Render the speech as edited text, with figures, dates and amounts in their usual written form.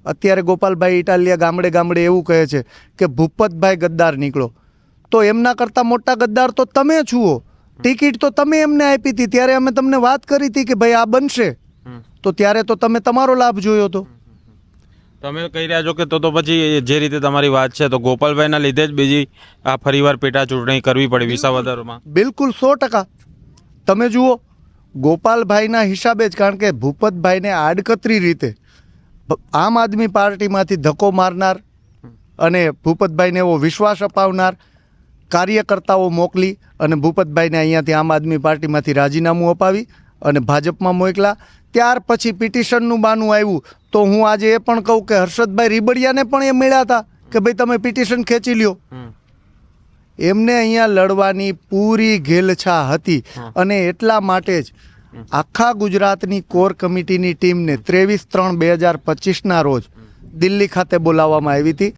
અત્યારે ગોપાલભાઈ ઇટાલિયા ગામડે ગામડે એવું કહે છે કે ભૂપતભાઈ ગદ્દાર નીકળો, તો એમના કરતાં મોટા ગદ્દાર તો તમે છો. ટિકિટ તો તમે એમને આપી હતી, ત્યારે અમે તમને વાત કરી હતી કે ભાઈ આ બનશે, તો ત્યારે તો તમે તમારો લાભ જોયો હતો. તમે કહી રહ્યા છો કે તો પછી જે રીતે તમારી વાત છે તો ગોપાલભાઈના લીધે જ બીજી આ ફરીવાર પેટા ચૂંટણી કરવી પડી વિસાવદરમાં. બિલકુલ 100%. તમે જુઓ ગોપાલભાઈના હિસાબે જ, કારણ કે ભૂપતભાઈને આડકતરી રીતે આમ આદમી પાર્ટીમાંથી ધક્કો મારનાર અને ભૂપતભાઈને એવો વિશ્વાસ અપાવનાર કાર્યકર્તાઓ મોકલી અને ભૂપતભાઈને અહીંયાથી આમ આદમી પાર્ટીમાંથી રાજીનામું અપાવી અને ભાજપમાં મોકલા. ત્યાર પછી પિટિશનનું બાનું આવ્યું, તો હું આજે એ પણ કહું કે હર્ષદભાઈ રીબડિયાને પણ એ મળ્યા હતા કે ભાઈ તમે પિટિશન ખેંચી લ્યો. એમને અહીંયા લડવાની પૂરી ઘેલછા હતી અને એટલા માટે જ આખા ગુજરાતની કોર કમિટીની ટીમને 23/3/2025ના રોજ દિલ્હી ખાતે બોલાવવામાં આવી હતી